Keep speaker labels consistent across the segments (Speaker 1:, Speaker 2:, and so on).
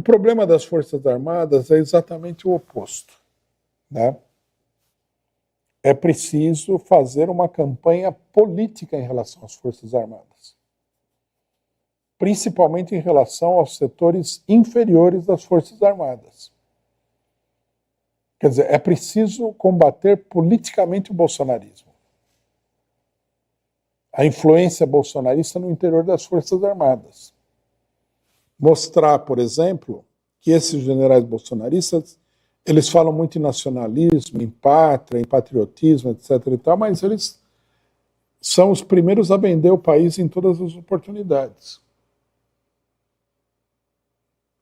Speaker 1: O problema das Forças Armadas é exatamente o oposto, né? É preciso fazer uma campanha política em relação às Forças Armadas, principalmente em relação aos setores inferiores das Forças Armadas. Quer dizer, é preciso combater politicamente o bolsonarismo. A influência bolsonarista no interior das Forças Armadas. Mostrar, por exemplo, que esses generais bolsonaristas, eles falam muito em nacionalismo, em pátria, em patriotismo, etc. e tal, mas eles são os primeiros a vender o país em todas as oportunidades.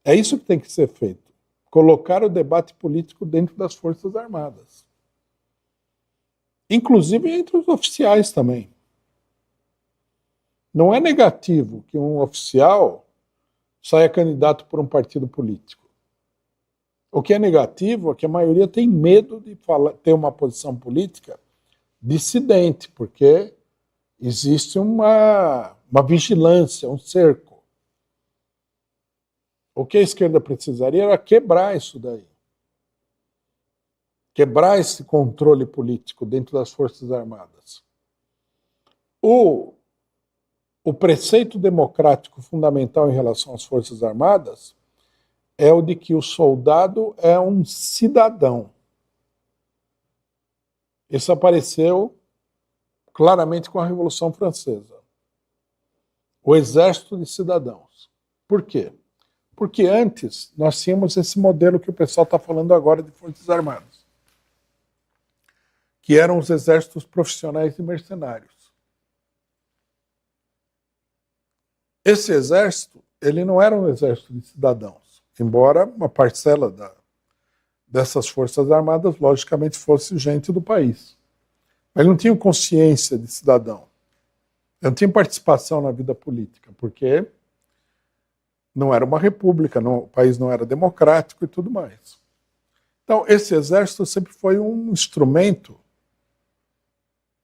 Speaker 1: É isso que tem que ser feito. Colocar o debate político dentro das Forças Armadas. Inclusive entre os oficiais também. Não é negativo que um oficial saia candidato por um partido político. O que é negativo é que a maioria tem medo de ter uma posição política dissidente, porque existe uma vigilância, um cerco. O que a esquerda precisaria era quebrar isso daí. Quebrar esse controle político dentro das Forças Armadas. O preceito democrático fundamental em relação às Forças Armadas é o de que o soldado é um cidadão. Isso apareceu claramente com a Revolução Francesa. O exército de cidadãos. Por quê? Porque antes nós tínhamos esse modelo que o pessoal está falando agora de Forças Armadas, que eram os exércitos profissionais e mercenários. Esse exército, ele não era um exército de cidadãos, embora uma parcela dessas Forças Armadas, logicamente, fosse gente do país. Mas não tinham consciência de cidadão. Não tinham participação na vida política, porque não era uma república, o país não era democrático e tudo mais. Então, esse exército sempre foi um instrumento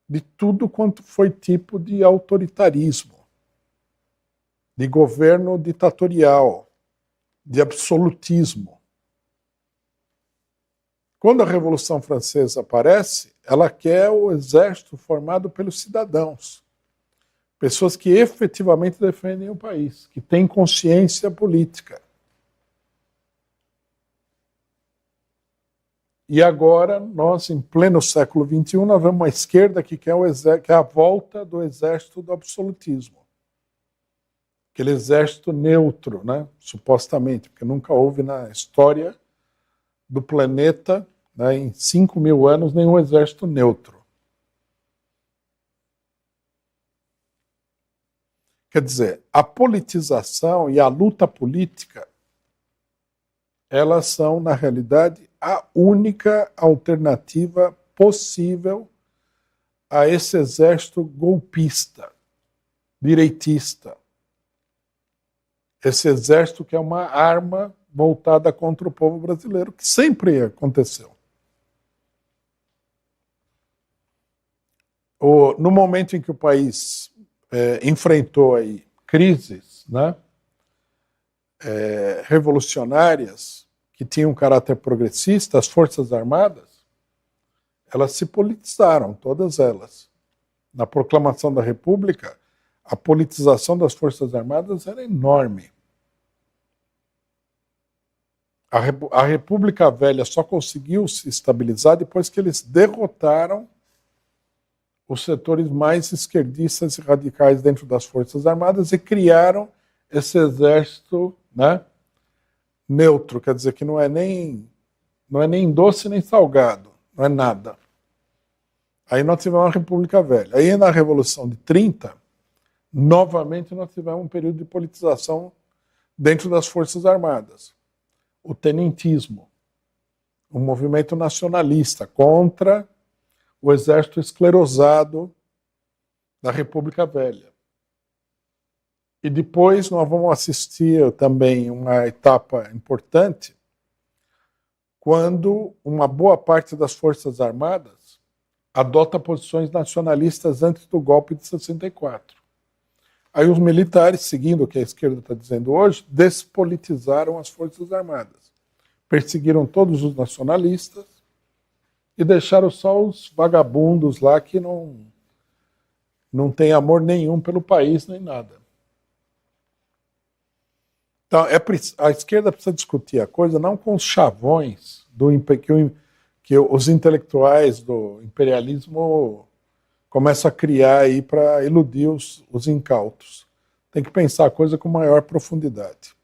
Speaker 1: de tudo quanto foi tipo de autoritarismo, de governo ditatorial, de absolutismo. Quando a Revolução Francesa aparece, ela quer o exército formado pelos cidadãos. Pessoas que efetivamente defendem o país, que têm consciência política. E agora, nós, em pleno século XXI, nós vemos uma esquerda que quer a volta do exército do absolutismo. Aquele exército neutro, né? Supostamente, porque nunca houve na história do planeta, né, em 5.000 anos, nenhum exército neutro. Quer dizer, a politização e a luta política, elas são, na realidade, a única alternativa possível a esse exército golpista, direitista. Esse exército que é uma arma voltada contra o povo brasileiro, que sempre aconteceu. No momento em que o país enfrentou aí crises, né, revolucionárias que tinham um caráter progressista, as Forças Armadas, elas se politizaram, todas elas. Na proclamação da República, a politização das Forças Armadas era enorme. A República Velha só conseguiu se estabilizar depois que eles derrotaram os setores mais esquerdistas e radicais dentro das Forças Armadas e criaram esse exército, né, neutro, quer dizer que não é nem doce nem salgado, não é nada. Aí nós tivemos a República Velha. Aí na Revolução de 30, novamente nós tivemos um período de politização dentro das Forças Armadas. O tenentismo, um movimento nacionalista contra o exército esclerosado da República Velha. E depois nós vamos assistir também uma etapa importante, quando uma boa parte das Forças Armadas adota posições nacionalistas antes do golpe de 64. Aí os militares, seguindo o que a esquerda está dizendo hoje, despolitizaram as Forças Armadas. Perseguiram todos os nacionalistas e deixaram só os vagabundos lá que não têm amor nenhum pelo país nem nada. Então, a esquerda precisa discutir a coisa não com os chavões que os intelectuais do imperialismo começam a criar aí para iludir os incautos. Tem que pensar a coisa com maior profundidade.